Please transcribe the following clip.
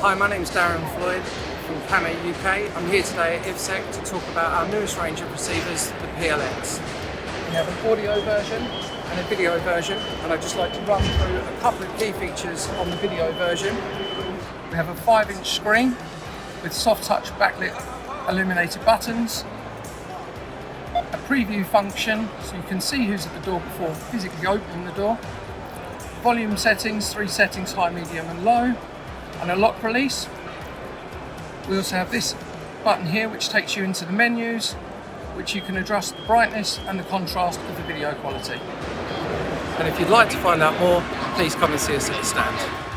Hi, my name is Darren Floyd from Camo UK. I'm here today at IFSEC to talk about our newest range of receivers, the PLX. We have an audio version and a video version, and I'd just like to run through a couple of key features on the video version. We have a 5-inch screen with soft touch backlit illuminated buttons, a preview function so you can see who's at the door before physically opening the door, volume settings, 3 settings, high, medium and low, and a lock release. We also have this button here which takes you into the menus, which you can adjust the brightness and the contrast of the video quality. And if you'd like to find out more, please come and see us at the stand.